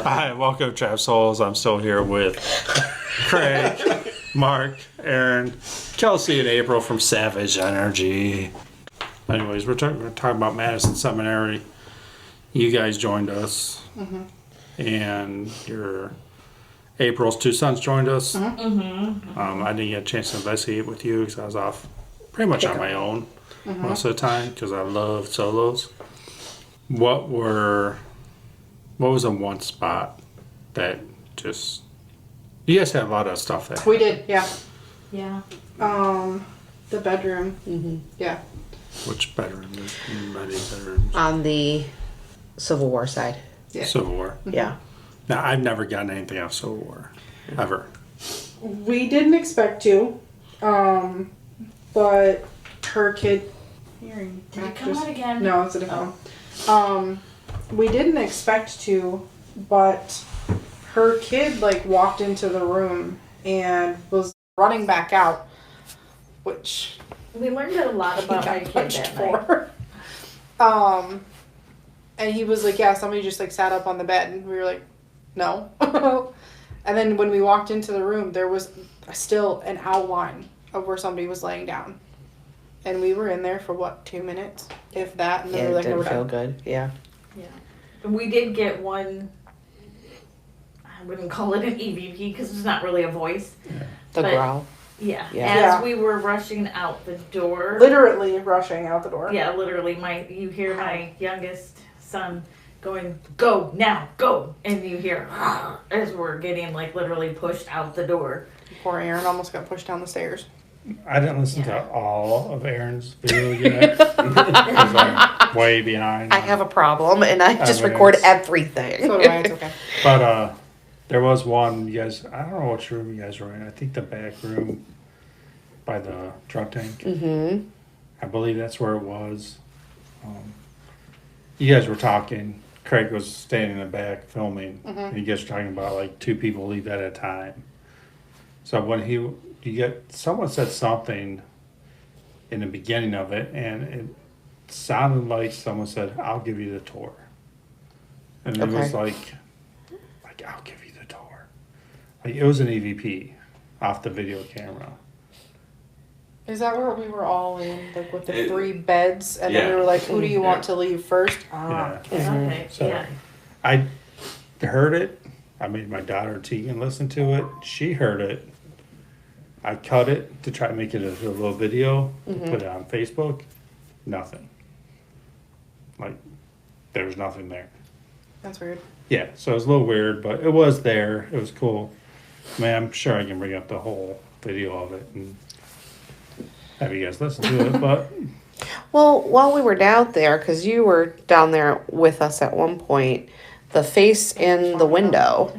Hi, welcome to Trap Souls. I'm still here with Craig, Mark, Aaron, Kelsey, and April from Savage Energy. Anyways, we're talking about Madison Seminary. You guys joined us, and your April's two sons joined us. I didn't get a chance to investigate with you because I was off pretty much on my own most of the time because I love solos. What was the one spot that just... You guys had a lot of stuff there. We did, yeah. Yeah. The bedroom. Yeah. Which bedroom? There's many bedrooms. On the Civil War side. Yeah. Civil War. Yeah. Now, I've never gotten anything out of Civil War. Ever. We didn't expect to, but her kid... Did it come out again? No, it's a different one. We didn't expect to, but her kid, walked into the room and was running back out, which... We learned a lot about my kid that night. And he was like, yeah, somebody just, sat up on the bed. And we were like, no. And then when we walked into the room, there was still an outline of where somebody was laying down. And we were in there for, 2 minutes? If that. And then Yeah, we were it like, no, did we're feel done. good. Yeah. Yeah. We did get one, I wouldn't call it an EVP because it's not really a voice. The But- growl. Yeah. Yeah. As we were rushing out the door. Literally rushing out the door. Yeah, literally. You hear my youngest son going, go, now, go. And you hear, as we're getting, literally pushed out the door. Poor Aaron almost got pushed down the stairs. I didn't listen to all of Aaron's video yet. Because I'm way behind. I have a problem, and I just Evidence. record everything. So do I, it's okay. But there was one, you guys, I don't know which room you guys were in. I think the back room by the drunk tank. Mm-hmm. I believe that's where it was. You guys were talking. Craig was standing in the back filming. And you guys were talking about two people leave at a time. So when someone said something in the beginning of it, and it sounded like someone said, "I'll give you the tour," and it was like, "I'll give you the tour." It was an EVP off the video camera. Is that where we were all in, with the 3 beds? And then we Yeah. were like, who do you want to leave first? Yeah. Okay. So Yeah. I heard it. I made my daughter Tegan listen to it. She heard it. I cut it to try to make it a little video to put it on Facebook. Nothing. There was nothing there. That's weird. Yeah, so it was a little weird, but it was there. It was cool. I mean, I'm sure I can bring up the whole video of it and have you guys listen to it, but Well, while we were down there, because you were down there with us at one point, the face in the window.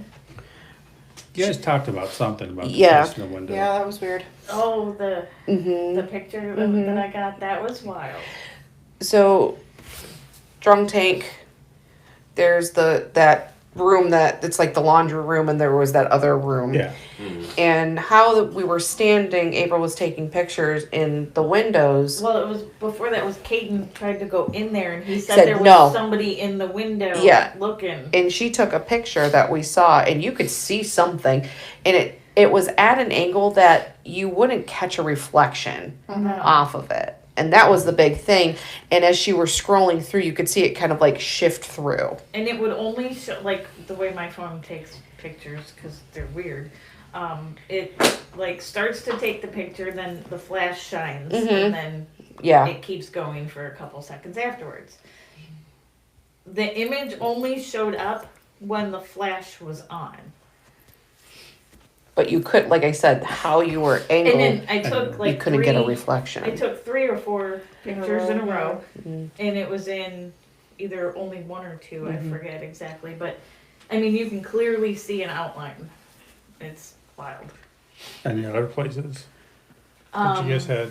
you guys talked about something about the Yeah. face in the window. Yeah, that was weird. Oh, the Mm-hmm. picture that I got, that was wild. So, drunk tank. There's that room it's like the laundry room, and there was that other room. Yeah. And how we were standing, April was taking pictures in the windows. Well, it was before that was Caden tried to go in there and he said Said there was no. somebody in the window Yeah. looking. And she took a picture that we saw, and you could see something, and it was at an angle that you wouldn't catch a reflection off of it. And that was the big thing. And as you were scrolling through, you could see it kind of shift through. And it would only show, the way my phone takes pictures, because they're weird, it starts to take the picture, then the flash shines, and then Yeah. it keeps going for a couple seconds afterwards. The image only showed up when the flash was on. But you could, like I said, how you were And angled, then I took you couldn't get a I reflection. took 3 or 4 pictures in a row, Mhm. and it was in either only 1 or 2, I forget exactly, but I mean, you can clearly see an outline. It's wild. Any other places that you guys had?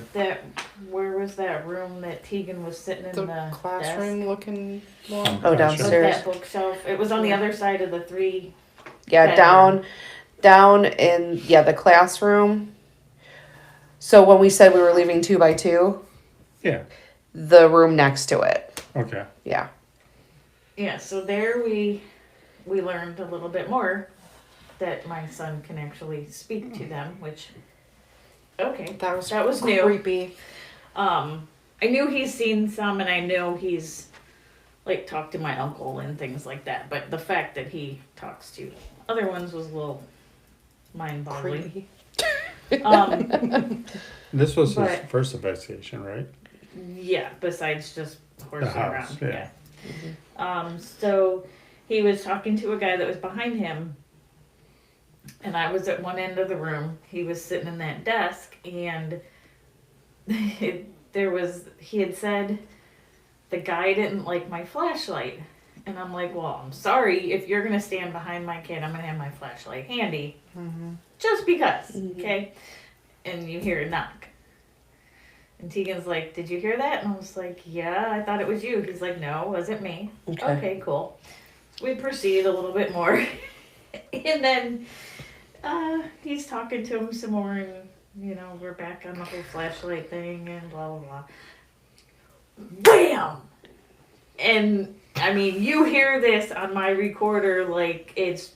Where was that room that Tegan was sitting in The classroom looking one. Oh, desk? downstairs. That bookshelf. It was on the other side of the 3. Yeah, bedroom. down in the classroom. So when we said we were leaving 2 by 2, Yeah. the room next to it. Okay. Yeah. Yeah, so there we we learned a little bit more that my son can actually speak to them, which, okay, That was new. creepy. I knew he's seen some, and I know he's like talked to my uncle and things like that. But the fact that he talks to other ones was a little mind-boggling. Creepy. This was his But- first investigation, right? Yeah, besides just horsing The house, around. yeah. So he was talking to a guy that was behind him, and I was at one end of the room. He was sitting in that desk, and he had said the guy didn't like my flashlight. And I'm like, well, I'm sorry, if you're gonna stand behind my kid, I'm gonna have my flashlight handy. Just because, okay? And you hear a knock. And Tegan's like, did you hear that? And I was like, yeah, I thought it was you. He's like, no, it wasn't me. Okay, cool. We proceed a little bit more. And then he's talking to him some more, and, you know, we're back on the whole flashlight thing and blah, blah, blah. Bam! And, I mean, you hear this on my recorder like it's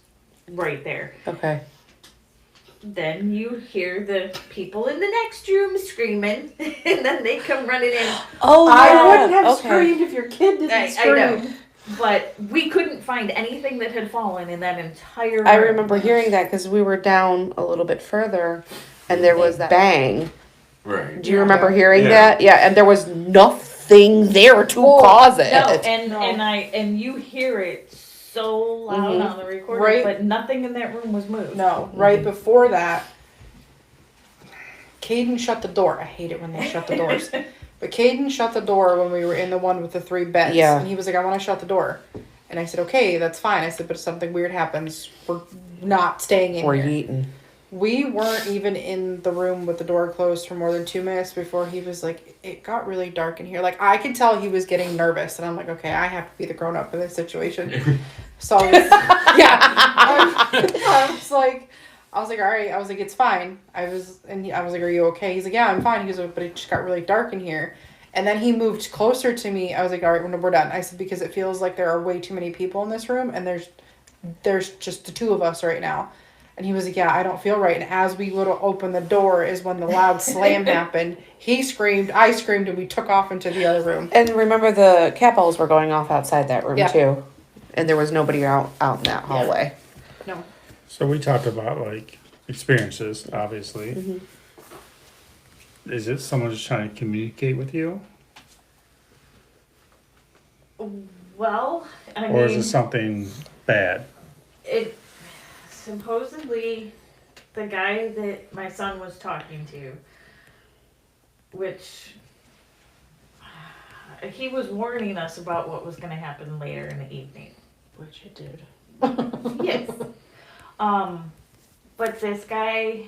right there. Okay. Then you hear the people in the next room screaming, and then they come running in. Oh, I wouldn't have okay. screamed if your kid didn't I scream. know. But we couldn't find anything that had fallen in that entire room. I remember hearing that because we were down a little bit further, and there was that bang. Right. Do you remember hearing Yeah. that? Yeah, and there was nothing there to cause it. No, and you hear it so loud on the recorder, Right. but nothing in that room was moved. No, right before that, Caden shut the door. I hate it when they shut the doors. But Caden shut the door when we were in the one with the 3 beds. Yeah. And he was like, I want to shut the door. And I said, okay, that's fine. I said, but if something weird happens, we're not staying in We're here. eating. We weren't even in the room with the door closed for more than 2 minutes before he was like, it got really dark in here. Like, I could tell he was getting nervous. And I'm like, okay, I have to be the grown up in this situation. So, I was, I was like, all right. I was like, it's fine. I was like, are you okay? He's like, yeah, I'm fine. He goes, but it just got really dark in here. And then he moved closer to me. I was like, all right, we're done. I said, because it feels like there are way too many people in this room, and there's just the 2 of us right now. And he was like, yeah, I don't feel right. And as we go to open the door is when the loud slam happened. He screamed, I screamed, and we took off into the other room. And remember, the cat balls were going off outside that room Yeah. too, and there was nobody out in that hallway. No. So we talked about like experiences, obviously. Mm-hmm. Is it someone just trying to communicate with you? Well, I Or is mean, it something bad? it supposedly the guy that my son was talking to, which he was warning us about what was going to happen later in the evening. Which it did. Yes. But this guy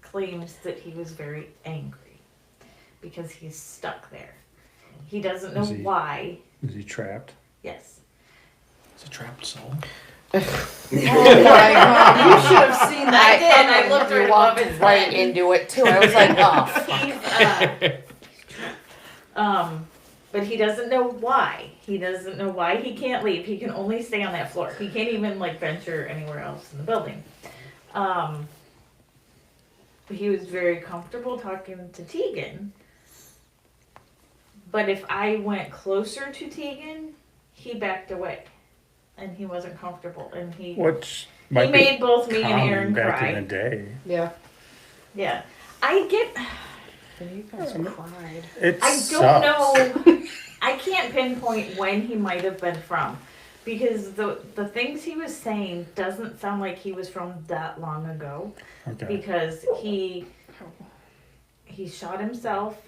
claims that he was very angry because he's stuck there. He doesn't know Is he- why. Is he trapped? Yes. It's a trapped soul. Oh my God. You should have seen that. I did. I looked You right above walked his right head. into it too. I was like, oh, fuck. But he doesn't know why. He doesn't know why he can't leave. He can only stay on that floor. He can't even like venture anywhere else in the building. He was very comfortable talking to Tegan. But if I went closer to Tegan, he backed away. And he wasn't comfortable. And he Which he might made be both me and common Aaron back cry. in the day. Yeah. Yeah. I get You guys cried. It I sucks. don't know. I can't pinpoint when he might have been from, because the things he was saying doesn't sound like he was from that long ago. Okay. Because he shot himself.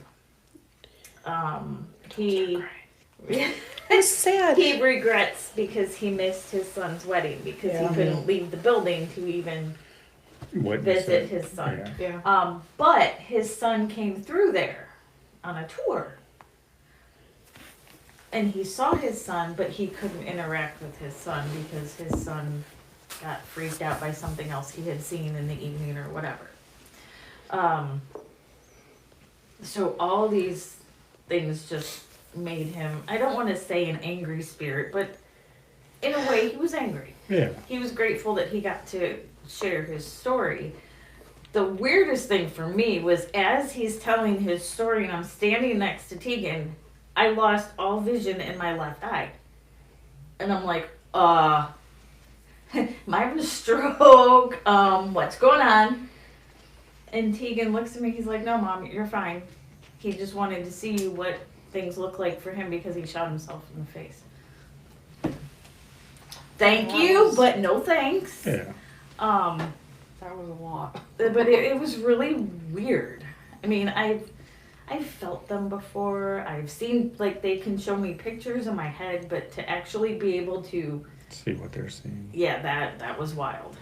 He It's sad. he regrets because he missed his son's wedding because Yeah. he couldn't leave the building to even Witness visit it. his son. Yeah. Yeah. But his son came through there on a tour. And he saw his son, but he couldn't interact with his son because his son got freaked out by something else he had seen in the evening or whatever. So all these things just made him, I don't want to say an angry spirit, but in a way he was angry. Yeah. He was grateful that he got to share his story. The weirdest thing for me was as he's telling his story and I'm standing next to Tegan, I lost all vision in my left eye. And I'm like, am I having a stroke? What's going on? And Tegan looks at me, he's like, no, Mom, you're fine. He just wanted to see what things look like for him because he shot himself in the face. Thank you, but no thanks. Yeah. That was a lot. But it was really weird. I mean, I've felt them before. I've seen, like, they can show me pictures in my head, but to actually be able to See what they're seeing. yeah, that was wild.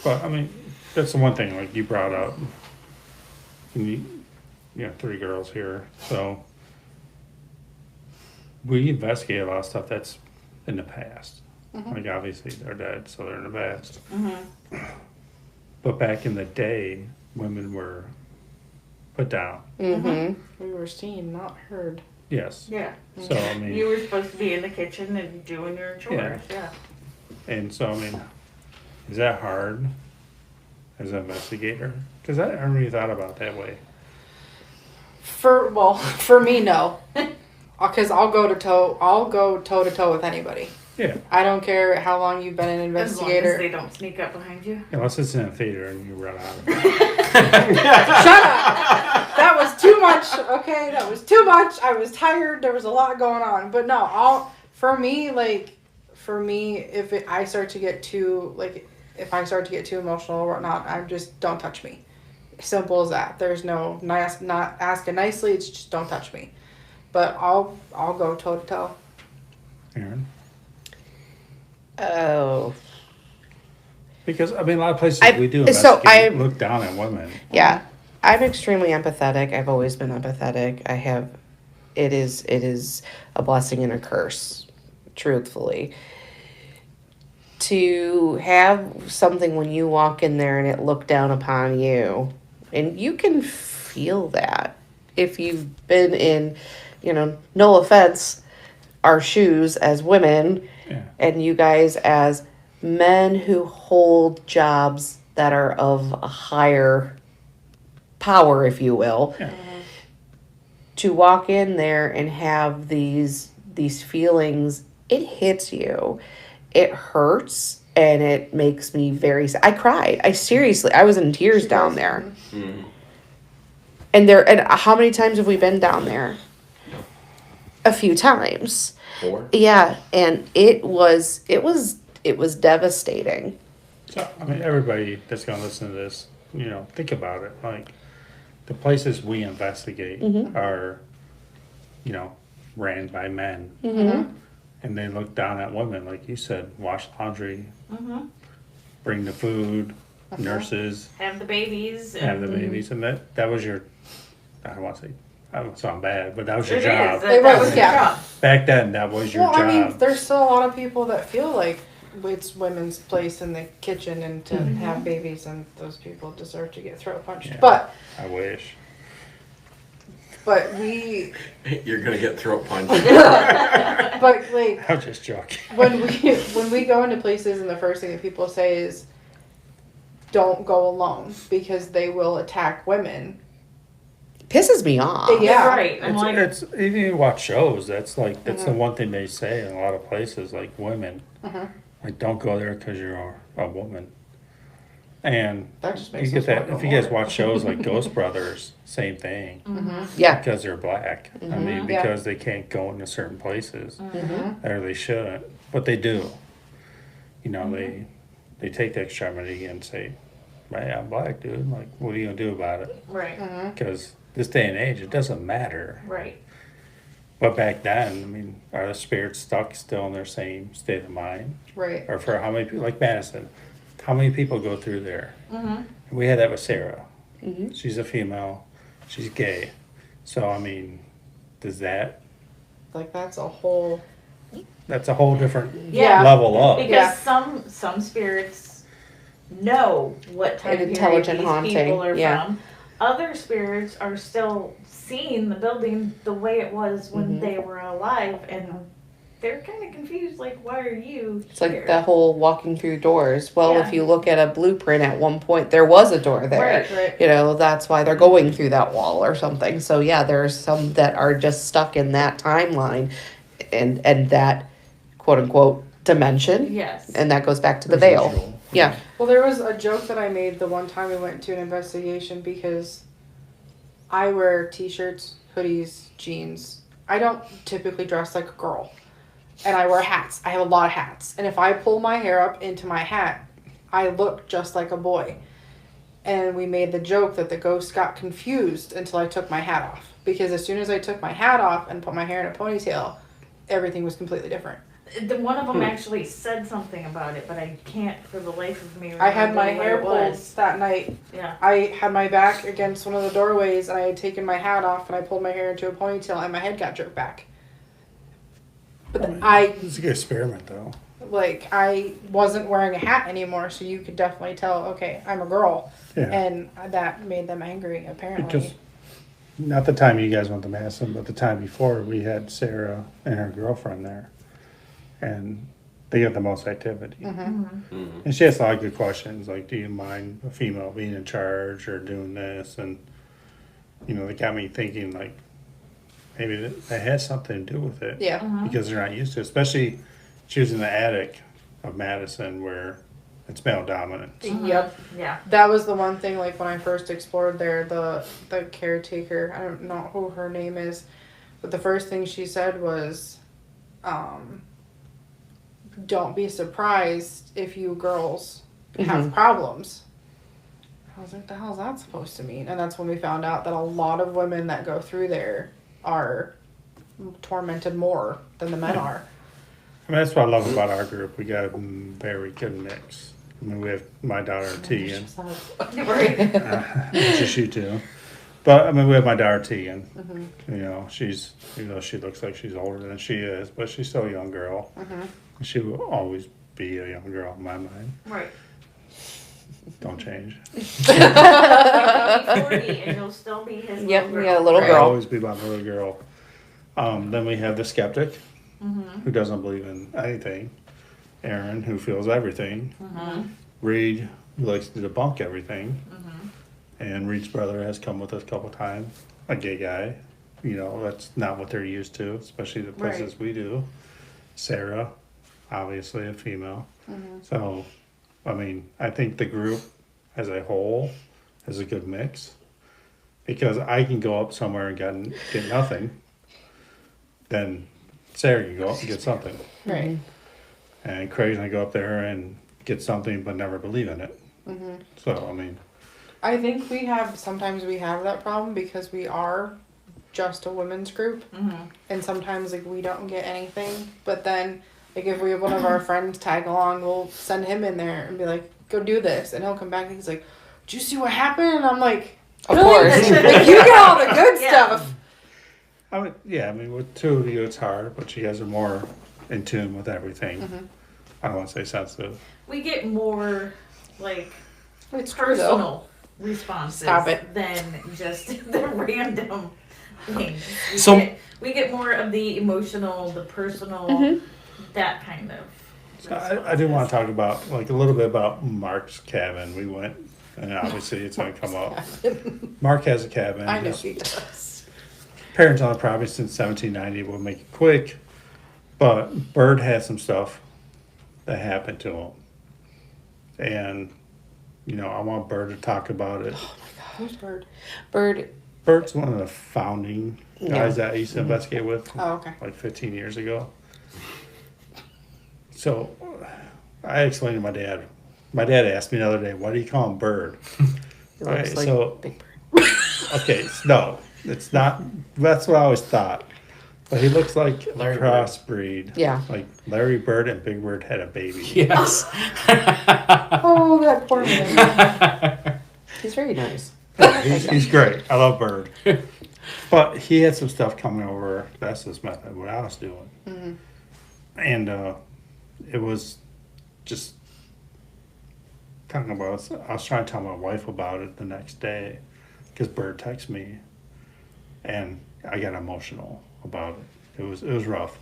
But I mean, that's the one thing like you brought up. You know, 3 girls here, so we investigate a lot of stuff that's in the past. Like obviously they're dead, so they're in the past. But back in the day, women were put down. We were seen, not heard. Yes. Yeah. So I mean, You were supposed to be in the kitchen and doing your chores. Yeah. and so I mean, is that hard as an investigator? Because I never really thought about it that way. For me, no. Because I'll go toe to toe with anybody. Yeah. I don't care how long you've been an As long as investigator. they don't sneak up behind you. Unless it's in a theater and you run out of it. Shut up! That was too much. Okay, that was too much. I was tired. There was a lot going on. But no, for me, if I start to get too emotional or whatnot, I'm just don't touch me. Simple as that. There's no not asking nicely. It's just don't touch me. But I'll go toe to toe. Aaron? Oh. Because I mean, a lot of places we do so investigate, look down at women. Yeah. I'm extremely empathetic. I've always been empathetic. It is a blessing and a curse, truthfully. To have something when you walk in there and it looked down upon you, and you can feel that if you've been in, no offense, our shoes as women, and you guys as men who hold jobs that are of a higher power, if you will, to walk in there and have these feelings, it hits you. It hurts, and it makes me very sad. I cried. I was in tears down there. And how many times have we been down there? A few times. 4? Yeah, and it was devastating. So I mean, everybody that's gonna listen to this, think about it. Like the places we investigate are, ran by men. And they look down at women, like you said, wash laundry, bring the food, nurses, Have the babies. have the babies, and that was your, I don't want to say, I don't sound bad, but that was your It job. is. That was your job. Back then, that was your Well, job. I mean, there's still a lot of people that feel like it's women's place in the kitchen and to have babies, and those people deserve to get throat punched. Yeah. But I wish. You're gonna get throat punched. but like I'm just joking. when we go into places, and the first thing that people say is, "Don't go alone," because they will attack women. Pisses me off. Yeah. Right. I'm like, It's even you watch shows. That's the one thing they say in a lot of places, like women, like don't go there because you're a woman. And That just you makes get us that want to if go you guys more. watch shows like Ghost Brothers, same thing. Yeah. Because they're black. I mean, Yeah. because they can't go into certain places, or they shouldn't, but they do. They take the extremity and say, "Man, I'm black, dude. Like, what are you gonna do about it?" right. Because this day and age, it doesn't matter. Right. But back then, I mean, are the spirits stuck still in their same state of mind? Right. Or for how many people, like Madison, how many people go through there? We had that with Sarah. She's a female. She's gay. So, I mean, does that, Like that's a whole. that's a whole different Yeah. level up. Because Yeah. some spirits know what time An period intelligent these haunting, people are yeah. from. Other spirits are still seeing the building the way it was when they were alive, and they're kind of confused. Like, why are you It's here? like the whole walking through doors. Well, Yeah. if you look at a blueprint at one point, there was a door there. Right. You know, that's why they're going through that wall or something. So yeah, there's some that are just stuck in that timeline and that quote unquote dimension. Yes. And that goes back to the veil. Visual. Yeah. Well, there was a joke that I made the one time we went to an investigation because I wear t-shirts, hoodies, jeans. I don't typically dress like a girl. And I wear hats. I have a lot of hats. And if I pull my hair up into my hat, I look just like a boy. And we made the joke that the ghost got confused until I took my hat off. Because as soon as I took my hat off and put my hair in a ponytail, everything was completely different. One of them actually said something about it, but I can't for the life of me remember I had my what hair it pulled was. that night. Yeah. I had my back against one of the doorways and I had taken my hat off and I pulled my hair into a ponytail and my head got jerked back. But It's a good experiment, though. I wasn't wearing a hat anymore, so you could definitely tell, okay, I'm a girl. Yeah. And that made them angry, apparently. Because not the time you guys went to Madison, but the time before, we had Sarah and her girlfriend there. And they got the most activity. And she asked a lot of good questions, like, do you mind a female being in charge or doing this? And, you know, they got me thinking, like, maybe that has something to do with it. Yeah. Because they're not used to it. Especially, she was in the attic of Madison where it's male dominant. Yep. Yeah. That was the one thing, like, when I first explored there, the caretaker, I don't know who her name is, but the first thing she said was, don't be surprised if you girls have problems. I was like, what the hell is that supposed to mean? And that's when we found out that a lot of women that go through there are tormented more than the men are. I mean, that's what I love about our group. We got a very good mix. I mean, we have my daughter Tegan, Right. just you two. But I mean, we have my daughter Tegan. You know, she's, you know, she looks like she's older than she is, but she's still a young girl. She will always be a young girl in my mind. Right. Don't change. You'll be 40 and you'll still be his Yep, little girl. yeah, little I'll girl. always be my little girl. Then we have the skeptic, who doesn't believe in anything. Aaron, who feels everything. Reed, who likes to debunk everything. And Reed's brother has come with us a couple times. A gay guy. You know, that's not what they're used to, especially the places we do. Sarah, obviously a female. So, I mean, I think the group as a whole is a good mix. Because I can go up somewhere and get nothing. Then Sarah can go up and get something. Right. And Craig's gonna go up there and get something but never believe in it. So, I mean, I think sometimes we have that problem because we are just a women's group. And sometimes, like, we don't get anything. But then, like, if we have one of our friends tag along, we'll send him in there and be like, go do this. And he'll come back and he's like, did you see what happened? And I'm like, Of really? course. Like, you get all the good stuff. I mean, with two of you, it's hard, but you guys are more in tune with everything. I don't want to say sensitive. We get more, like, It's true, though. personal responses Stop it. than just the random things. So- We get more of the emotional, the personal, that kind of. So I do want to talk about, like, a little bit about Mark's cabin. We went, and obviously it's going to come up. Mark has a cabin. I know His he does. parents on the property since 1790. We'll make it quick. But Bird had some stuff that happened to him. And, you know, I want Bird to talk about it. Who's Bird? Bird. Bird's one of the founding guys that I used to investigate with. Oh, okay. Like 15 years ago. So I explained to my dad. My dad asked me the other day, why do you call him Bird? It Right, looks like so- Big Bird. Okay, no, it's not. That's what I always thought. But he looks like a Larry Bird. crossbreed. Yeah. Like Larry Bird and Big Bird had a baby. Yes. Oh, that poor man. He's very nice. He's great. I love Bird. But he had some stuff coming over. That's his method, what I was doing. And it was just talking about, I was trying to tell my wife about it the next day because Bird texted me and I got emotional about it. It was rough.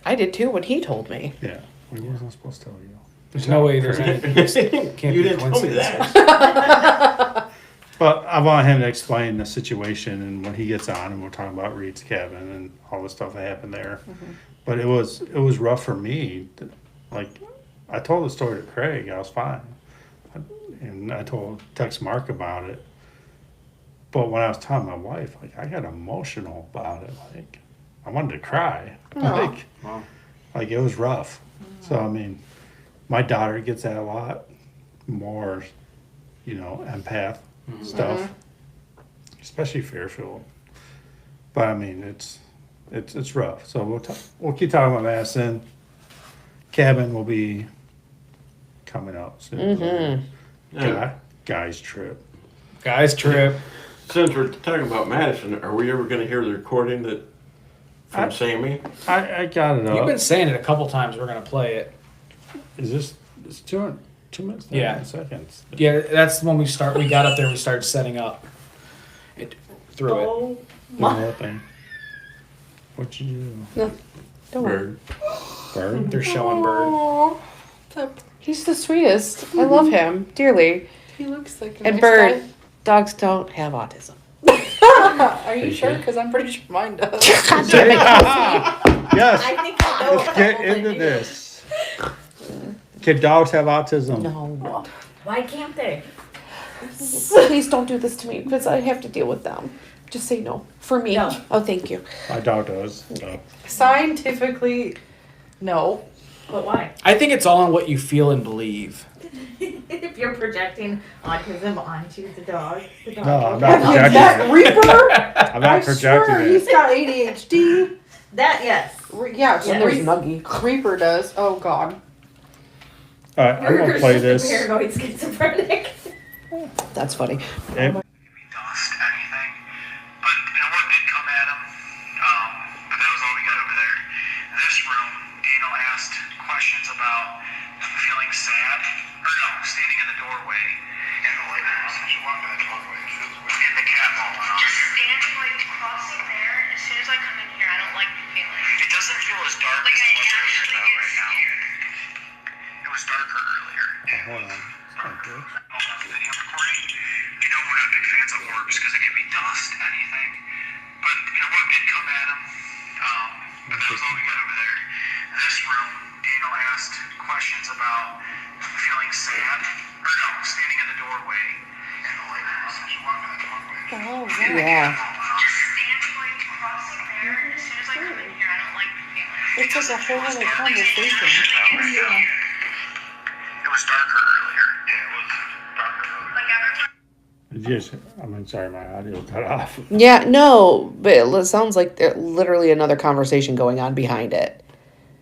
I did too when he told me. Yeah. Well, he wasn't supposed to tell you. There's no way there's any. Can't You be didn't tell me coincidence. that. But I want him to explain the situation and when he gets on, and we're talking about Reed's cabin and all the stuff that happened there. But it was rough for me. Like, I told the story to Craig, I was fine, and I text Mark about it. But when I was telling my wife, like, I got emotional about it. Like, I wanted to cry. Like it was rough. So I mean, my daughter gets that a lot more, empath stuff, especially Fairfield. But I mean, it's rough. So we'll keep talking about Madison. Cabin will be coming up soon. Guys trip. Guys trip. Since we're talking about Madison, are we ever going to hear the recording from Sammy? I got it up. You've been saying it a couple times. We're gonna play it. Is this? It's 2 minutes. 9 Yeah. seconds. Yeah, that's when we start. We got up there. We started setting up. Through it. Oh, One more thing. What'd you do? No, don't worry. Bird? They're showing Bird. Aw, He's the sweetest. I love him dearly. he looks like a And nice Bird, dogs don't have autism. guy. Are you sure? Because I'm pretty sure mine does. Yes. I think I know. Let's get into this. Can dogs have autism? No. Why can't they? Please don't do this to me because I have to deal with them. Just say no. For me. No. Oh, thank you. My dog does. So. Scientifically, no. But why? I think it's all on what you feel and believe. If you're projecting autism onto the dog No, I'm will not Have you projecting met it. Reaper? I'm not I projecting swear it. he's got ADHD. That, yes. Yeah, And there's Nuggy. Reaper does. Oh God. All right, I'm gonna play this. Paranoid schizophrenic. That's funny. It- Dust anything. But what did come at him, but that was all we got over there. This room, Daniel asked questions about feeling sad, or no, standing in the doorway. In the living room. She walked in the doorway. In the cat ball went on. Just standing like crossing there. As soon as I come in here, I don't like the feeling. It doesn't feel as dark Like as I it was earlier actually though get right now. scared. It was darker earlier. Hold on. It's not good. On the video recording, we're not big fans of orbs because it can be dust, anything. But what did come at him, but that was all we got over there. This room, Daniel asked questions about feeling sad, or no, standing in the doorway. In the living room. She walked in the doorway. Oh, In the Yeah. cat ball went on. Just standing like crossing there. As soon as I come in here, I don't like the feeling. It's like a whole other conversation. It was darker earlier. Yeah, it was darker earlier. Like everyone. Sorry, my audio cut off. Yeah, no, but it sounds like there's literally another conversation going on behind it.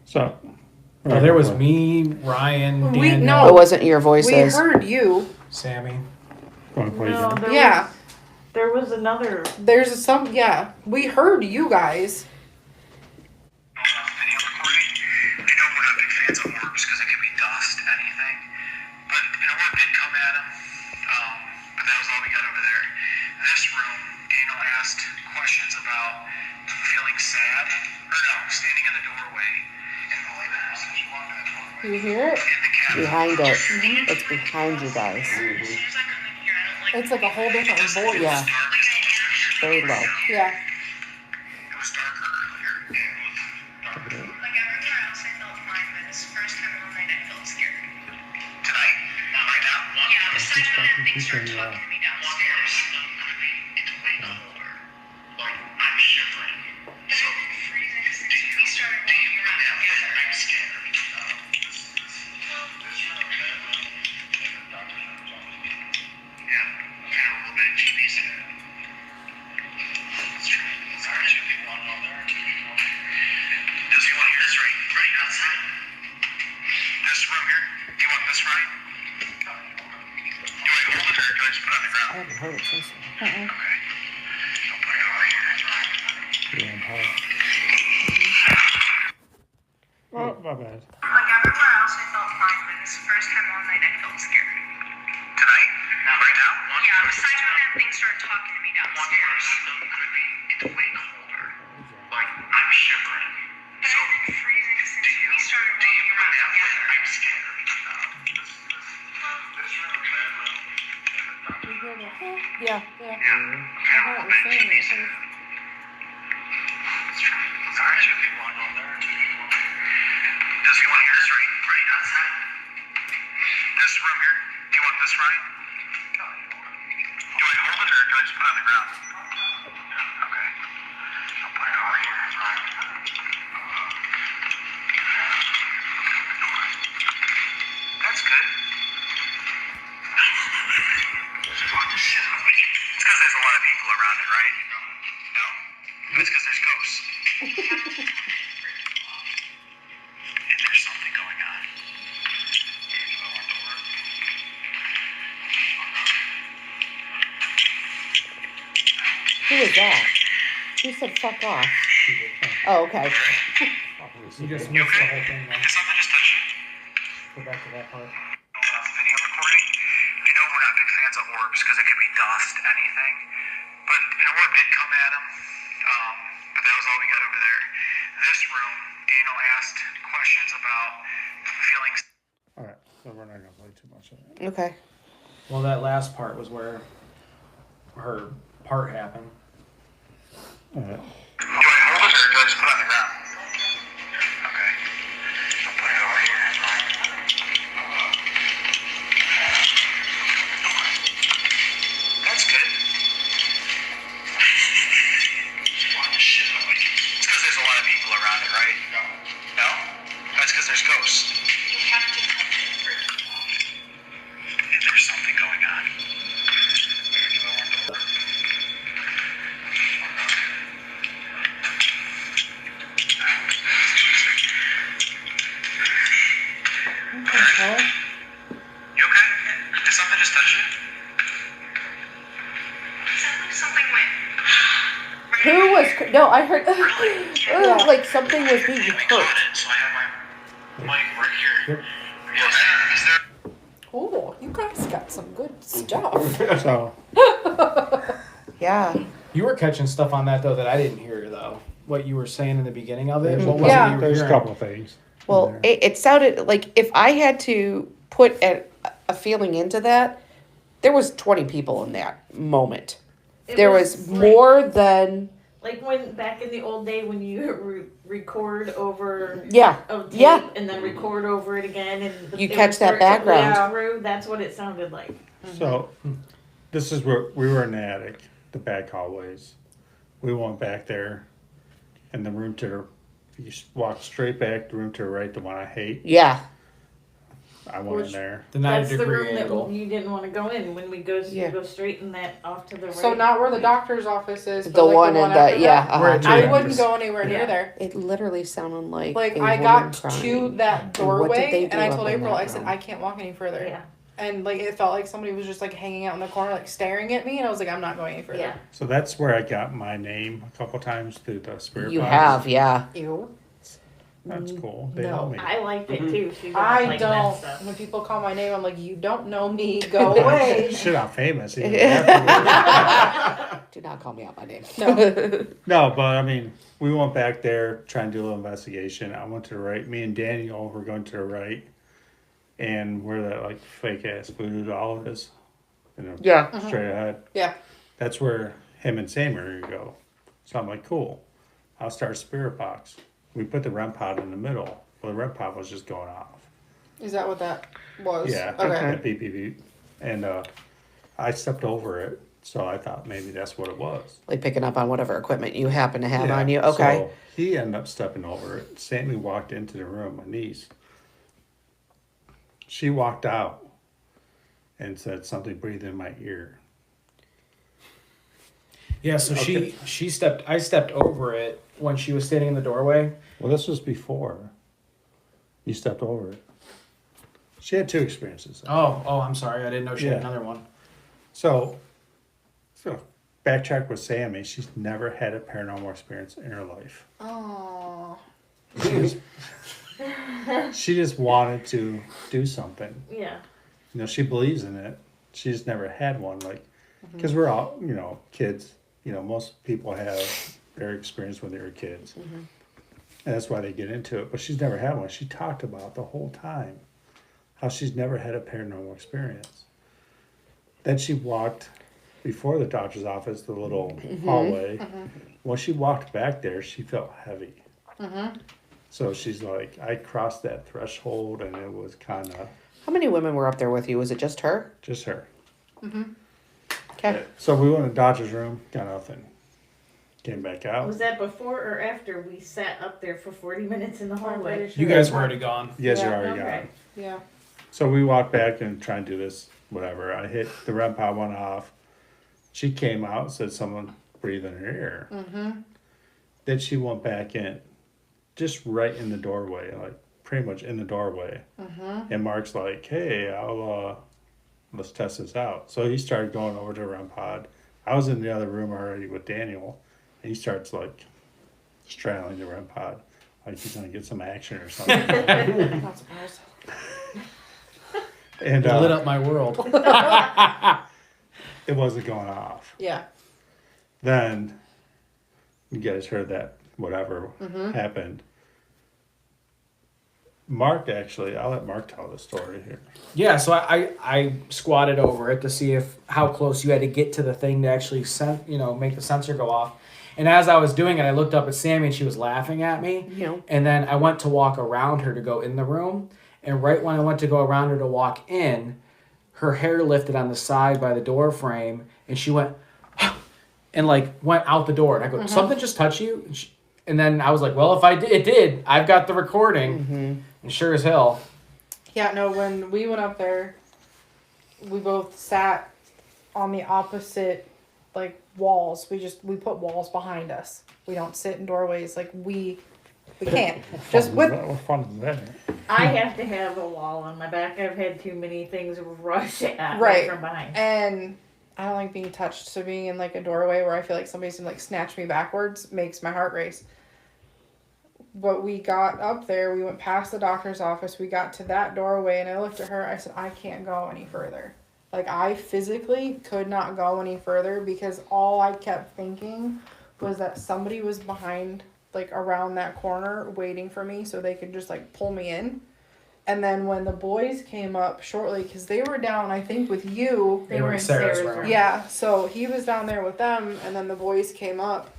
So. Oh, there was me, Ryan, We- Daniel, no. It wasn't your We voices. heard you. Sammy. Wanna play No, again? Yeah. There was another. There's some. Yeah, we heard you guys. Video recording. We're not big fans of orbs because it can be dust, anything. But what did come at him, but that was all we got over there. This room, Daniel asked questions about feeling sad, or no, standing in the doorway. In the living room. She walked in the doorway. You hear it? In the cat. Behind it. It's behind you guys. As soon as I come in here, I don't like It's like a whole different voice. Yeah. Like I actually Very low. Yeah. It was darker earlier. Yeah, it was darker. Like everywhere else, I felt fine, but this first time all night, I felt scared. Tonight? Right now? Yeah, besides when that thing started talking to me downstairs. It's way colder. Like, I'm shivering. But I've been freezing since we started walking around together. I'm scared. Yeah, kind of a little bit of TV scared. Let's try it. Is there two people on there? Two people on there? Does he want to hear this right outside? This room here? Do you want this right? Do I hold it or do I just put it on the ground? I haven't heard it since. Okay. Don't put it over here. That's right. Oh, my bad. Like everywhere else, I felt fine, but this first time all night, I felt scared. Tonight? Right now? Yeah, besides when that thing started talking to me downstairs. It's way colder. Like, I'm shivering. But I've been freezing Yeah. Paranormal bed chimneys. Sorry, 2 people want to go there. 2 people. Does he want to hear this right outside? This room here? Do you want this right? Do I hold it or do I just put it on the ground? Okay. I'll put it over here. That's right. That's good. What the shit? It's because there's a lot of people around it, right? No? It's because there's ghosts. And there's something going on. Who was that? Who said fuck off? Oh, okay. You just missed the whole thing. Did something just touch you? Go back to that part. About the video recording. I know we're not big fans of orbs because it could be dust, anything. But an orb did come at him. But that was all we got over there. This room, Daniel asked questions about feelings. All right, so we're not gonna play too much of that. Okay. Well, that last part was where her part happened. All right. Do I hold it or do I just put it on the ground? Okay. I'll put it over here. That's right. That's good. What the shit? It's because there's a lot of people around it, right? No? That's because there's ghosts. You have to come here. There's something going on. You okay? Did something just touch you? Something went. Who was? No, I heard. Yeah. Like something was being We hurt. caught it, so I have my mic right here. Is there Oh, you guys got some good stuff. So Yeah. You were catching stuff on that though that I didn't hear though. What you were saying in the beginning of it. there's, What was Yeah. it you were there's a hearing? couple of things. in Well, there. it sounded like if I had to put a feering into that, there was 20 people in that moment. It There was like- more than Like when back in the old day when you record over yeah. of tape Yeah. and then record over it again and You it catch would that start to background. bleed through, that's what it sounded like. So, this is where we were in the attic, the back hallways. We went back there, and the room to the, you walk straight back, the room to the right, the one I hate. Yeah. I went Which- in there. The 90 That's the degree room angle. that you didn't want to go in when we go Yeah. go straight in that off to the right. So not where the doctor's office is, but The like one the in one after the yeah. that. Where uh-huh. it I Yeah. wouldn't go anywhere near Yeah. there. It literally sounded like Like a I woman got to crying. that And what did doorway they and I do told up in April, that I said room? I can't walk any further. Yeah. And like it felt like somebody was just like hanging out in the corner, like staring at me, and I was like, I'm not going any further. Yeah. So that's where I got my name a couple times through the spirit You box. have, yeah. Ew. That's cool. They No. know me. I liked it too. She doesn't I like don't. that stuff. When people call my name, I'm like, you don't know me. Go away. Shit, I'm famous. Even afterwards. Do not call me out my name. No. No, but I mean, we went back there trying to do a little investigation. I went to the right. Me and Daniel were going to the right, and where that like fake ass voodoo doll is, you know, Yeah. straight ahead. Yeah. That's where him and Sam are gonna go. So I'm like, cool. I'll start a spirit box. We put the REM pod in the middle. Well, the REM pod was just going off. Is that what that was? Yeah. Okay. That beep beep beep. And I stepped over it, so I thought maybe that's what it was. Like picking up on whatever equipment you happen to have Yeah, on you. Okay. So he ended up stepping over it. Sammy walked into the room, my niece. She walked out and said something breathed in my ear. Yeah, so Okay. I stepped over it when she was standing in the doorway. Well, this was before you stepped over it. She had two experiences. Oh, I'm sorry. I didn't know she had Yeah. another one. So backtrack with Sammy. She's never had a paranormal experience in her life. Oh. She just wanted to do something. Yeah. You know, she believes in it. She just never had one. Like, because we're all, you know, kids. You know, most people have their experience when they were kids. And that's why they get into it. But she's never had one. She talked about the whole time how she's never had a paranormal experience. Then she walked before the doctor's office, the little hallway. When she walked back there, she felt heavy. So she's like, I crossed that threshold, and it was kind of How many women were up there with you? Was it just her? just her. Okay. So we went to Dodger's room, got nothing. Came back out. Was that before or after we sat up there for 40 minutes in the hallway? You guys were already gone. Yes, you Yeah, already got okay. it. Yeah. So we walked back and tried to do this, whatever. I hit the REM pod went off. She came out and said someone breathed in her ear. Then she went back in, just right in the doorway, like pretty much in the doorway. And Mark's like, hey, let's test this out. So he started going over to the REM pod. I was in the other room already with Daniel. And he starts like straddling the REM pod. Like he's going to get some action or something. Not surprised. And It lit up my world. it wasn't going off. Yeah. Then you guys heard that whatever happened. Mark actually, I'll let Mark tell the story here. Yeah, so I squatted over it to see how close you had to get to the thing to actually make the sensor go off. And as I was doing it, I looked up at Sammy and she was laughing at me. Yeah. And then I went to walk around her to go in the room. And right when I went to go around her to walk in, her hair lifted on the side by the door frame, and she went and like went out the door. And I go, something just touched you? And then I was like, well, if it did. I've got the recording. And sure as hell. Yeah, no, when we went up there, we both sat on the opposite, like, walls. We put walls behind us. We don't sit in doorways. Like, we can't. Just with... What fun is that? I have to have a wall on my back. I've had too many things rush at Right. me from behind. And I don't like being touched. So being in, like, a doorway where I feel like somebody's gonna, like, snatch me backwards makes my heart race. But we got up there, we went past the doctor's office, we got to that doorway, and I looked at her, I said, I can't go any further. Like, I physically could not go any further because all I kept thinking was that somebody was behind, like, around that corner waiting for me so they could just, like, pull me in. And then when the boys came up shortly, because they were down, I think, with you. They were in Sarah's room. Yeah, so he was down there with them, and then the boys came up.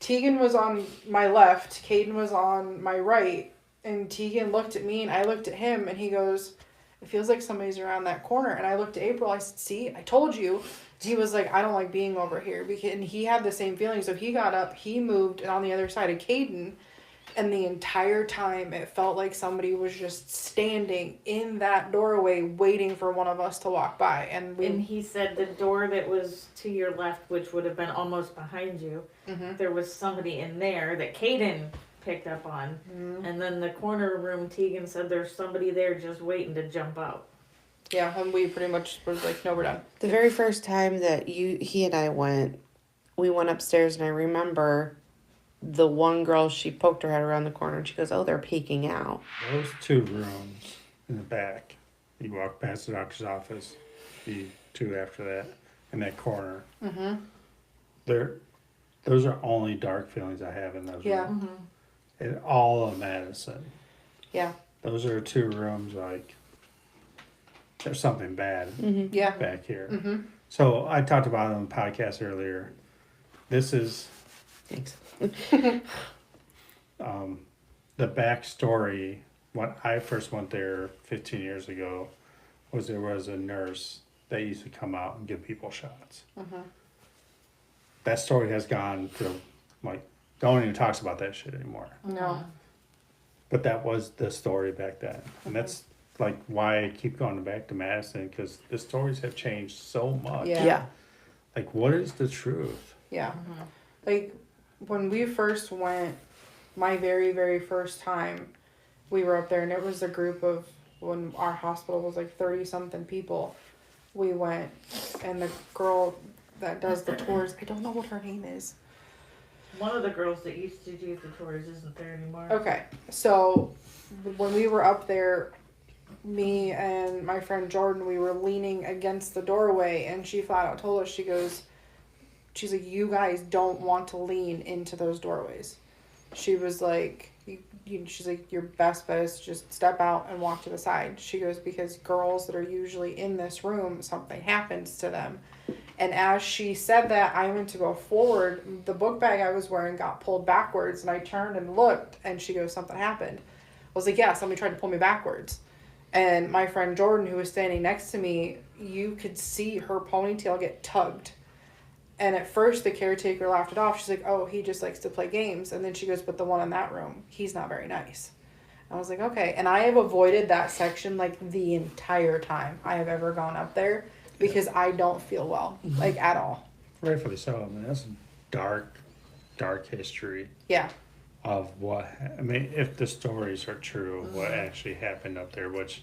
Tegan was on my left, Caden was on my right, and Tegan looked at me and I looked at him and he goes, it feels like somebody's around that corner. And I looked at April, I said, see, I told you. He was like, I don't like being over here. And he had the same feeling. So he got up, he moved, and on the other side of Caden, and the entire time it felt like somebody was just standing in that doorway waiting for one of us to walk by. And he said the door that was to your left, which would have been almost behind you, there was somebody in there that Caden picked up on. And then the corner room, Tegan said there's somebody there just waiting to jump out. yeah, and we pretty much was like, no, we're done. The very first time that he and I went, we went upstairs, and I remember the one girl, she poked her head around the corner and she goes, oh, they're peeking out. Those two rooms in the back. You walk past the doctor's office, the two after that, in that corner. Those are only dark feelings I have in those Yeah. rooms. In all of Madison. Yeah. Those are two rooms like there's something bad Yeah. back here. So I talked about it on the podcast earlier. This is Thanks. the backstory. When I first went there 15 years ago, was there was a nurse that used to come out and give people shots. That story has gone to like no one even talks about that shit anymore. No. But that was the story back then, and that's like why I keep going back to Madison because the stories have changed so much. Yeah. Yeah. Like, what is the truth? Yeah. Like, when we first went, my very, very first time, we were up there, and it was a group of, when our hospital was like 30-something people, we went, and the girl that does the tours, I don't know what her name is. One of the girls that used to do the tours isn't there anymore. Okay, so when we were up there, me and my friend Jordan, we were leaning against the doorway, and she flat out told us, she's like, you guys don't want to lean into those doorways. She was like, She's like, your best bet is to just step out and walk to the side. She goes, because girls that are usually in this room, something happens to them. And as she said that, I went to go forward. The book bag I was wearing got pulled backwards, and I turned and looked, and she goes, something happened. I was like, yeah, somebody tried to pull me backwards. And my friend Jordan, who was standing next to me, you could see her ponytail get tugged. And at first, the caretaker laughed it off. She's like, oh, he just likes to play games. And then she goes, but the one in that room, he's not very nice. I was like, okay. And I have avoided that section, like, the entire time I have ever gone up there because I don't feel well, like, at all. Rightfully so. I mean, that's dark history Yeah. of what, I mean, if the stories are true, what actually happened up there, which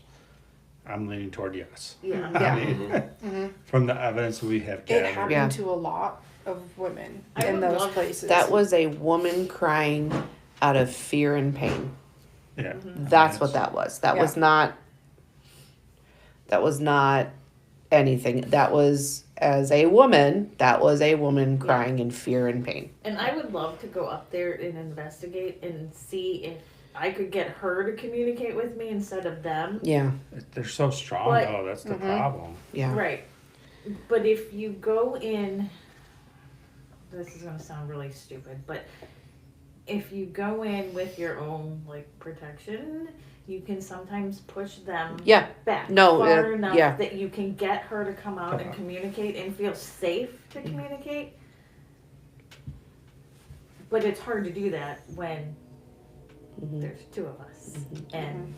I'm leaning toward yes. Yeah. Yeah. I mean, from the evidence we have It gathered. happened Yeah. to a lot of women I in would those love- places. That was a woman crying out of fear and pain. Yeah. That's what that was. That was not anything. That was, as a woman, that was a woman crying in fear and pain. And I would love to go up there and investigate and see if I could get her to communicate with me instead of them. Yeah. They're so strong, But- though. That's the problem. Yeah. Right. But if you go in, this is going to sound really stupid, but if you go in with your own, like, protection, you can sometimes push them Yeah. back No, far enough yeah. that you can get her to come out and Come on. communicate and feel safe to communicate. But it's hard to do that when there's two of us. And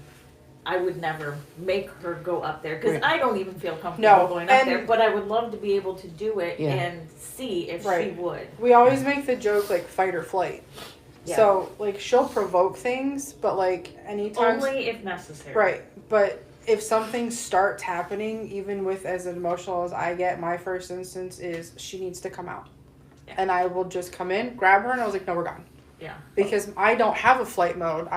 I would never make her go up there because Right. I don't even feel comfortable No, going up and- there. But I would love to be able to do it Yeah. and see if she Right. would. We always make the joke, like, fight or flight. Yeah. So, like, she'll provoke things, but, like, anytime... Only if necessary. Right, but if something starts happening, even with as emotional as I get, my first instance is she needs to come out. Yeah. And I will just come in, grab her, and I was like, no, we're gone. Yeah. Because I don't have a flight mode.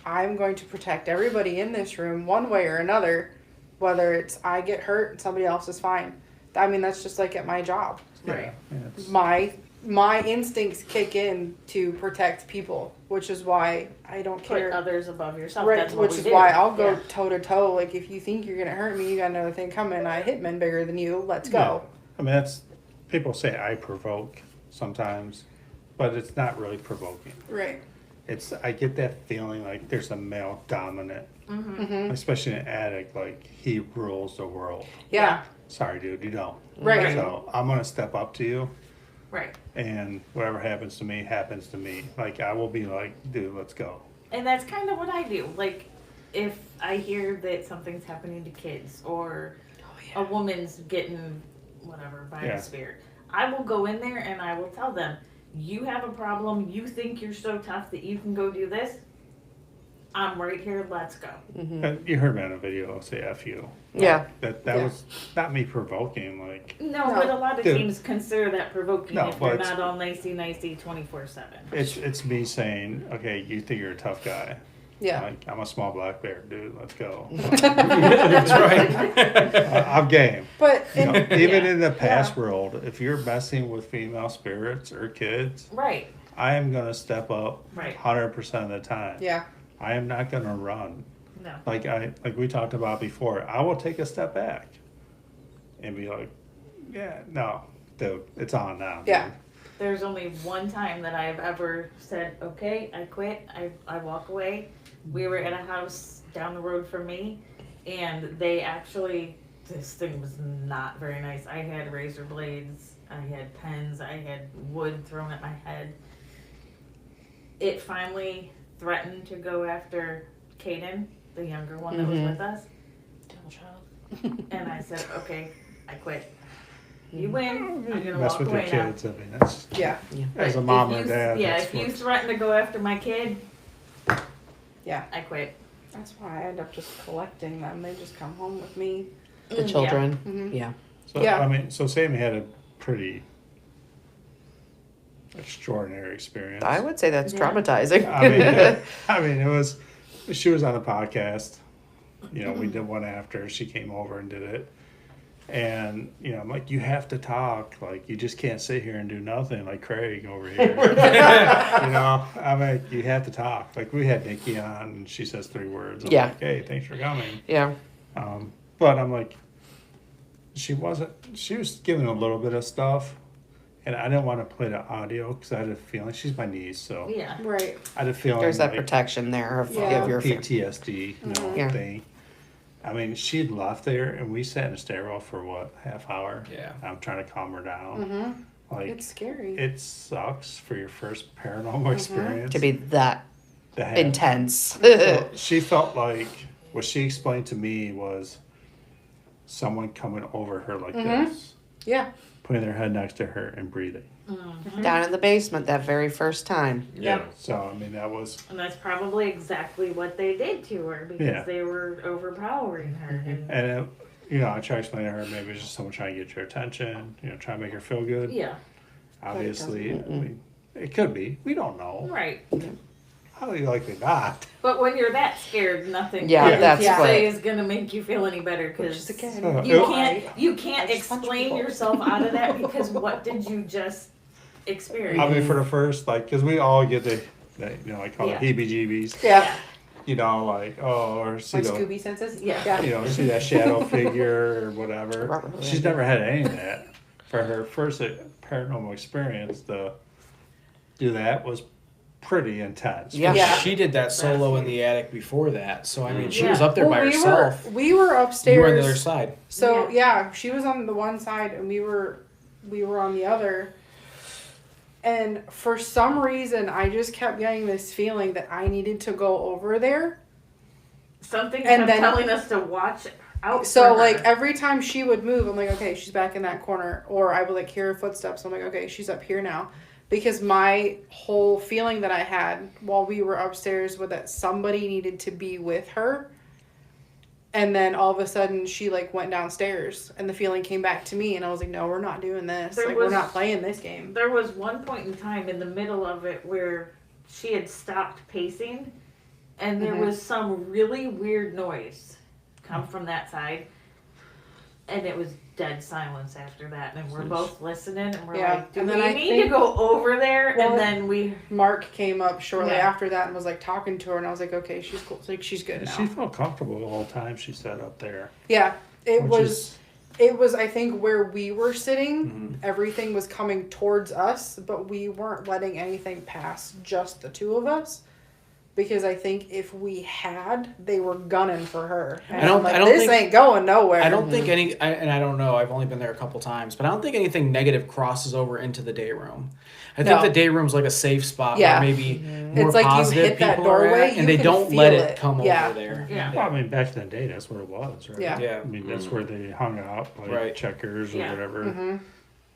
I'm going to protect everybody in this room one way or another, whether it's I get hurt and somebody else is fine. I mean, that's just like at my job. Right. Yeah, it's- My instincts kick in to protect people, which is why I don't Put care. others above yourself. Right, That's what which we is do. why I'll go Yeah. toe to toe. Like, if you think you're gonna hurt me, you got another thing coming. I hit men bigger than you. Let's go. I mean, that's, people say I provoke sometimes, but it's not really provoking. Right. I get that feeling like there's a male dominant, especially an addict, like he rules the world. Yeah. Sorry, dude, you don't. Right. So I'm gonna step up to you, Right. and whatever happens to me happens to me. Like I will be like, dude, let's go. And that's kind of what I do. Like, if I hear that something's happening to kids or a woman's getting whatever by Yeah. a spirit, I will go in there and I will tell them, you have a problem, you think you're so tough that you can go do this, I'm right here, let's go. You heard me on a video say F you. Yeah. That Yeah. was not me provoking. Like No, but a lot of Dude. teams consider that provoking No, if but they're it's- not all nicey 24/7. it's me saying, okay, you think you're a tough guy. Yeah. Like I'm a small black bear, dude. Let's go. That's right. I'm game. But You know, and, even in the past world, if you're messing with female spirits or kids, Right. I am gonna step up Right. 100% of the time. yeah. I am not gonna run. No. Like we talked about before. I will take a step back and be like, yeah, no, dude, it's on now. dude." Yeah. There's only one time that I've ever said, okay, I quit, I walk away. We were at a house down the road from me, and they actually, this thing was not very nice. I had razor blades, I had pens, I had wood thrown at my head. It finally threatened to go after Kaden, the younger one that was with us. Devil child. And I said, okay, I quit. You win. I'm gonna Mess walk with your away now. kids. I mean, that's Yeah. as a But mom if or you- dad. Yeah, that's if you what- threaten to go after my kid, Yeah. I quit. That's why I end up just collecting them. They just come home with me. The children. Mhm. Yeah. So Yeah. I mean, so Sammy had a pretty extraordinary experience. I would say that's Yeah. traumatizing. I mean, it was. She was on a podcast. You know, we did one after she came over and did it, And, you know, I'm like, you have to talk. Like, you just can't sit here and do nothing like Craig over here. You know, I'm like, you have to talk. Like, we had Nikki on, and she says 3 words. I'm Yeah. like, hey, thanks for coming. Yeah. But I'm like, she was giving a little bit of stuff. And I didn't want to play the audio because I had a feeling, she's my niece, so. Yeah. Right. I had a feeling There's that like, protection there of, Yeah. of your PTSD, you know, Yeah. thing. I mean, she'd left there, and we sat in the stairwell for what, half hour? Yeah. I'm trying to calm her down. Like, It's scary. it sucks for your first paranormal experience to be that to have. intense. So she felt like what she explained to me was someone coming over her like this, Yeah. putting their head next to her and breathing. Down in the basement that very first time. Yep. So I mean, that was And that's probably exactly what they did to her because Yeah. they were overpowering her. and it, you know, I tried to explain to her maybe it's just someone trying to get your attention, you know, trying to make her feel good. Yeah. Obviously, I mean, it could be. We don't know. Right. Highly likely not. But when you're that scared, nothing Yeah, you that's can what- say is gonna make you feel any better because again, you It- can't I just punch explain people. yourself out of that because what did you just experience? I mean, for the first, like, because we all get the you know, I call Yeah. it heebie-jeebies. Yeah. You know, like, oh, or see Like the, Scooby senses. Yeah. you know, see that shadow figure or whatever. Rubber She's band. never had any of that. For her first paranormal experience, to do that was pretty intense. Yeah. Yeah. She did that solo in the attic before that, so I mean, she was Yeah. up there by we herself. we were upstairs. You were on the other side. So yeah, she was on the one side and we were on the other. And for some reason, I just kept getting this feeling that I needed to go over there. Something And kept then- telling us to watch out. So for her. like every time she would move, I'm like, okay, she's back in that corner. Or I would like hear her footsteps. I'm like, okay, she's up here now. Because my whole feeling that I had while we were upstairs was that somebody needed to be with her. And then all of a sudden she like went downstairs and the feeling came back to me and I was like, no, we're not doing this. There Like was- we're not playing this game. There was one point in time in the middle of it where she had stopped pacing and there was some really weird noise come from that side. And it was dead silence after that. And we're both listening and we're Yeah, like, do and we then I need to think- go over there? Well, and then we. Mark came up shortly Yeah. after that and was like talking to her and I was like, okay, she's cool. Like she's good And now. she felt comfortable the whole time she sat up there. Yeah. It Which was is- it was I think where we were sitting, everything was coming towards us, but we weren't letting anything pass just the two of us. Because I think if we had, they were gunning for her. And I don't- I'm like, I don't this think- ain't going nowhere. I don't think and I don't know, I've only been there a couple times, but I don't think anything negative crosses over into the day room. I think No. the day room's like a safe spot Yeah. where maybe more It's like you positive hit that people are doorway, at, you and they can don't feel let it. it come Yeah. over there. Yeah. Well, I mean, back in the day, that's where it was, right? Yeah. Yeah. I mean, that's where they hung out, like Right. checkers or Yeah. whatever.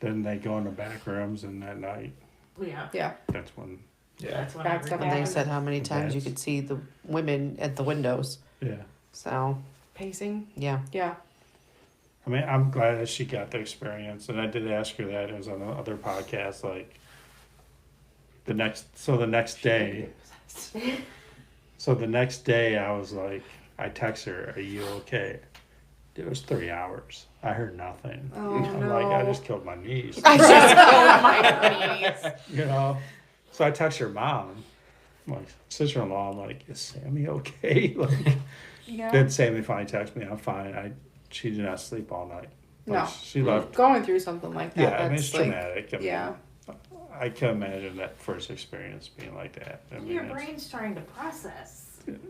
Then they go in the back rooms, and that night, Yeah. Yeah. that's when, Yeah. That's when Bad stuff everything And they happened. said how many times you That's- could see the women at the windows. yeah. So, Pacing. yeah. Yeah. I mean, I'm glad that she got the experience, and I did ask her that. It was on the other podcast, like the next day. So the next day, I was like, I text her, "Are you okay?" It was 3 hours. I heard nothing. Oh, I'm like, I no. just killed my niece. I just killed my knees. You know, so I text her mom, my sister-in-law. I'm like, "Is Sammy okay?" Like, Yeah. then Sammy finally texted me, "I'm fine." She did not sleep all night. Like, No. she left. Going through something like that. Yeah, I mean, that's it's like, traumatic. I mean, yeah. I can imagine that first experience being like that. I mean, Your it's- brain's trying to process.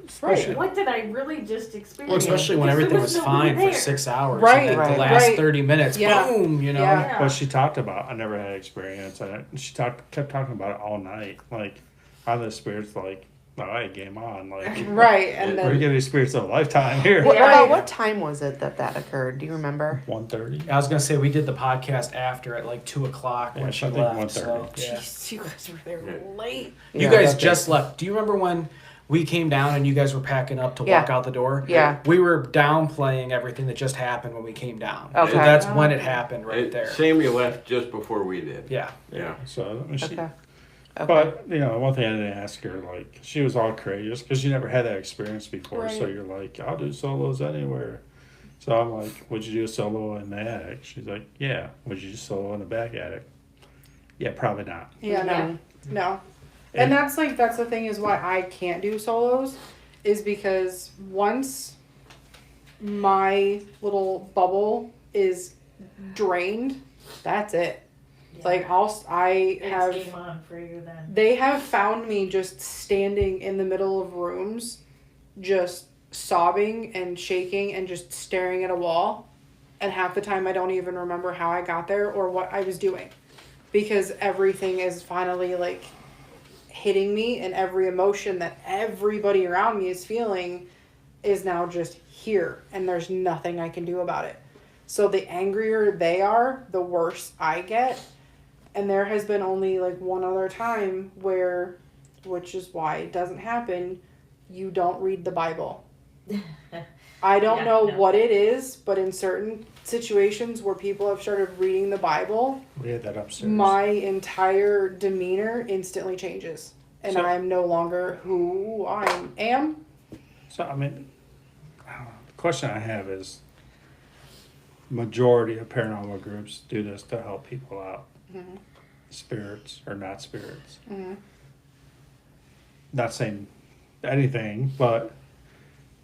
especially- What did I really just experience? Well, especially when Because there everything was nobody fine there. for 6 hours. Right, And then right, the last right. 30 minutes, Yeah. boom, you know. Yeah. But she talked about, I never had experience. She kept talking about it all night. Like, how the spirits, like, all right, game on. Like, Right. And we're then getting spirits of a lifetime here. What, Yeah. about what time was it that occurred? Do you remember? 1:30. I was going to say, we did the podcast after at like 2 o'clock Yeah, when I she think left. 1:30. So, yeah. Jeez, you guys were there late. You Yeah, guys that's just left. Do you remember when we came down and you guys were packing up to Yeah. walk out the door? Yeah. We were downplaying everything that just happened when we came down. Okay. So that's when it happened right And there. Sammy left just before we did. Yeah. Yeah. So, I mean, she, Okay. Okay. but, you know, one thing I didn't ask her, like, she was all courageous because you never had that experience before. So Right. you're like, I'll do solos anywhere. So I'm like, would you do a solo in the attic? She's like, yeah. Would you do a solo in the back attic? Yeah, probably not. Yeah, no. And that's the thing is why I can't do solos is because once my little bubble is drained, that's it. Like It's game on for you then. They have found me just standing in the middle of rooms, just sobbing and shaking and just staring at a wall. And half the time I don't even remember how I got there or what I was doing. Because everything is finally like hitting me, and every emotion that everybody around me is feeling is now just here, and there's nothing I can do about it. So the angrier they are, the worse I get. And there has been only like one other time where, which is why it doesn't happen, you don't read the Bible. I don't know what it is, but in certain situations where people have started reading the Bible, We had that upstairs. my entire demeanor instantly changes. And So- I'm no longer who I am. So, I mean, I don't know. The question I have is, majority of paranormal groups do this to help people out. Spirits or not spirits. Not saying anything, but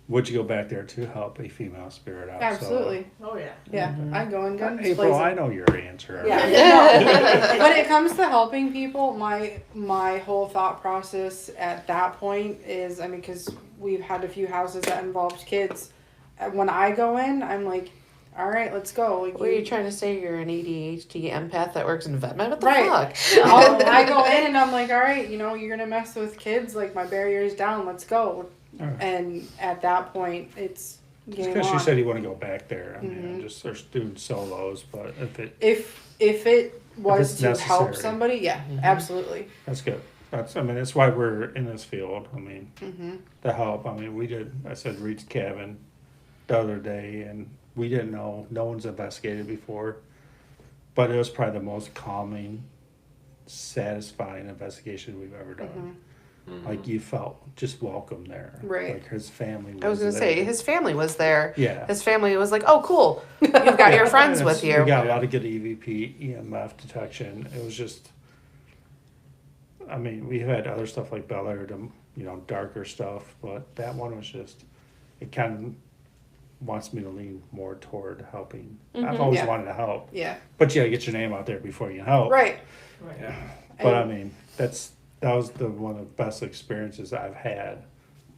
would you go back there to help a female spirit out? Absolutely. Oh yeah. Yeah. I go in guns April, blazing. I know your answer. Yeah. No. When it comes to helping people, my whole thought process at that point is, I mean, because we've had a few houses that involved kids. When I go in, I'm like, all right, let's go. Like, What are you trying to say? You're an ADHD empath that works in VetMed? What the Right. fuck? I go in and I'm like, all right, you know, you're gonna mess with kids. Like, my barrier's down. Let's go. All right. And at that point, it's game Because on. she said you want to go back there. I mean, I'm just there's doing solos, but if it If it was it's to help necessary. somebody, yeah, absolutely. that's good. That's why we're in this field. I mean, the help. I mean, I said Reed's cabin the other day, and we didn't know. No one's investigated before, but it was probably the most calming, satisfying investigation we've ever done. Like, you felt just welcome there. Right. Like, his family was I was going to there. say, his family was there. Yeah. His family was like, oh, cool. You've got your friends And with we you. got a lot of good EVP, EMF detection. It was just, I mean, we've had other stuff like Bel Air, darker stuff, but that one was just, it kind of wants me to lean more toward helping. I've always Yeah. wanted to help, Yeah. but you gotta get your name out there before you can help. Right. Yeah. But I mean, that was one of the best experiences I've had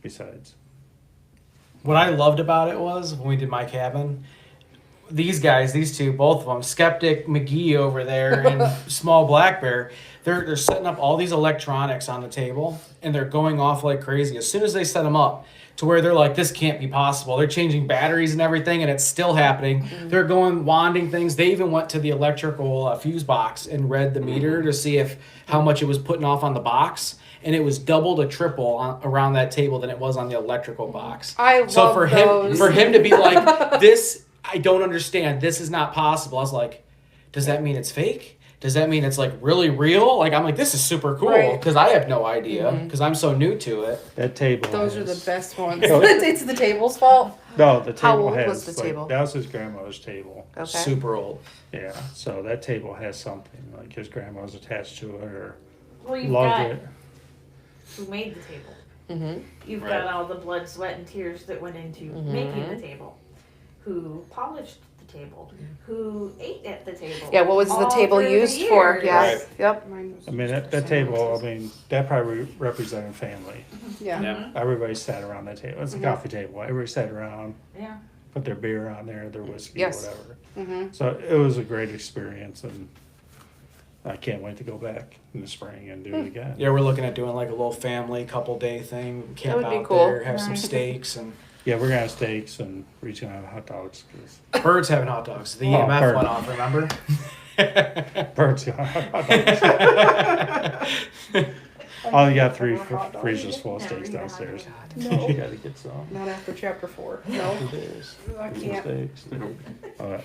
besides. What I loved about it was when we did my cabin, these guys, these two, both of them, Skeptic McGee over there and Small Black Bear, they're setting up all these electronics on the table and they're going off like crazy. As soon as they set them up to where they're like, this can't be possible. They're changing batteries and everything and it's still happening. They're going wanding things. They even went to the electrical fuse box and read the meter to see how much it was putting off on the box. And it was double to triple around that table than it was on the electrical box. I love So for those. him to be like, this, I don't understand. This is not possible. I was like, does that mean it's fake? Does that mean it's like really real? Like, I'm like, this is super cool Right. because I have no idea because I'm so new to it. That table. Those are the has- best ones. It's the table's fault. No, the table How old has. was the like, table? That was his grandmother's table. Okay. Super old. Yeah, so that table has something, like his grandma was attached to it or Well, you've loved got it. who made the table. Mm-hmm. You've Right. got all the blood, sweat, and tears that went into making the table. Who polished the table? Who ate at the table? Yeah, what was the all table through the used for? years. Yes. Right. Yep. Mine was I mean, that table, I mean, that probably represented family. yeah. Yeah. Everybody sat around that table. It's a coffee table. Everybody sat around, Yeah. put their beer on there, their whiskey, Yes. whatever. So it was a great experience, and I can't wait to go back in the spring and do it again. Yeah, we're looking at doing like a little family couple day thing, camp would be out cool. there, have some Nice. steaks, and Yeah, we're gonna have steaks and reaching out hot dogs because birds having hot dogs. The Oh, EMF bird. went off, remember? birds got hot dogs. Oh, you got three freezers full of steaks downstairs. No. You gotta get some. Not after chapter 4. No. It is. I can't. Steaks. All right.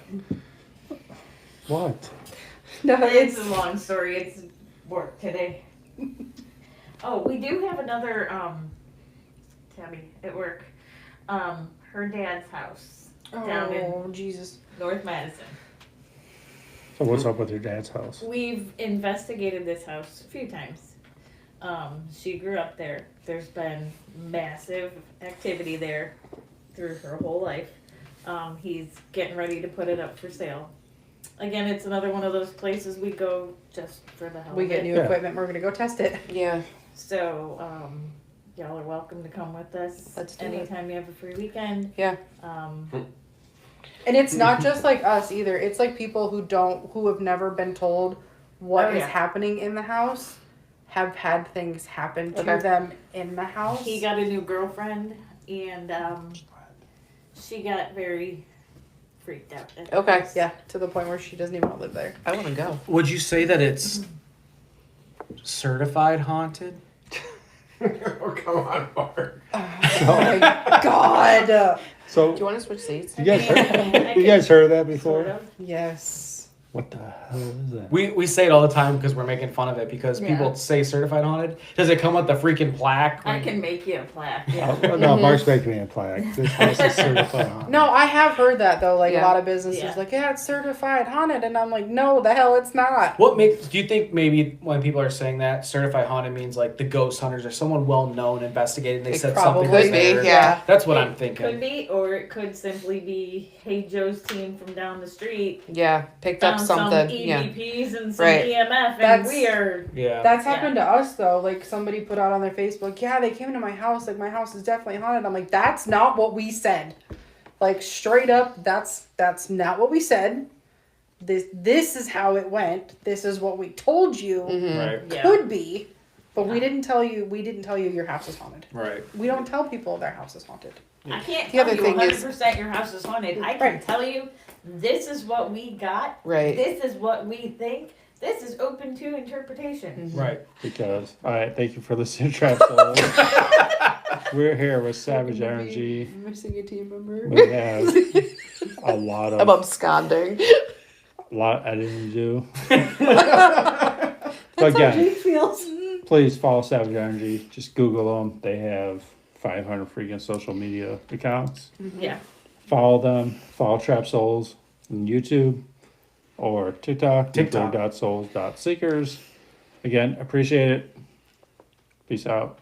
What? No, It's it's a long story. It's work today. Oh, we do have another Tabby at work. Her dad's house. down in Oh, Jesus. North Madison. So what's up with your dad's house? We've investigated this house a few times. She grew up there. There's been massive activity there through her whole life. He's getting ready to put it up for sale. Again, it's another one of those places we go just for the hell We of get it. new Yeah. equipment. We're gonna go test it. Yeah. So, y'all are welcome to come with us Let's do it. anytime you have a free weekend. Yeah. And it's not just like us either. It's like people who have never been told what Oh, is yeah. happening in the house, have had things happen to Okay. them in the house. He got a new girlfriend, and she got very freaked out. at the Okay. house. Yeah, to the point where she doesn't even want to live there. I want to go. Would you say that it's certified haunted? Oh, come on, Mark. Oh my god. So Do you want to switch seats? you guys I you guys heard of that Sort before? of. Yes. What the hell is that? We say it all the time because we're making fun of it because Yeah. people say certified haunted. Does it come with the freaking plaque? I can make you a plaque. Yeah. Oh, no, Mark's making me a plaque. This house is certified haunted. No, I have heard that though. Like Yeah. a lot of businesses, Yeah. like, yeah, it's certified haunted, and I'm like, no, the hell, it's not. What makes? Do you think maybe when people are saying that certified haunted means like the ghost hunters or someone well known investigating? They It said probably something was Could be, there. yeah. That's what It I'm thinking. Could be, or it could simply be, hey, Joe's team from down the street Yeah. Picked up found something. some Yeah. EVPs and some Right. EMF, and That's- we are. Yeah. That's happened to us though. Like somebody put out on their Facebook, yeah, they came to my house. Like my house is definitely haunted. I'm like, that's not what we said. Like straight up, that's not what we said. This is how it went. This is what we told you Right. Yeah. could be, but we didn't tell you. We didn't tell you your house is haunted. Right. We don't tell people their house is haunted. I can't The tell other you thing 100% your house is haunted. I can Right. tell you this is what we got. Right. This is what we think. This is open to interpretation. Right. Because, all right, thank you for listening to Trap Souls. We're here with Savage Energy. Missing a team member. We have a lot I'm of absconding. editing to do. That's But how again, Jake feels. please follow Savage Energy. Just Google them. They have 500 freaking social media accounts. Yeah. Follow them. Follow Trap Souls on YouTube or TikTok. TikTok. nuclear.souls.seekers. Again, appreciate it. Peace out.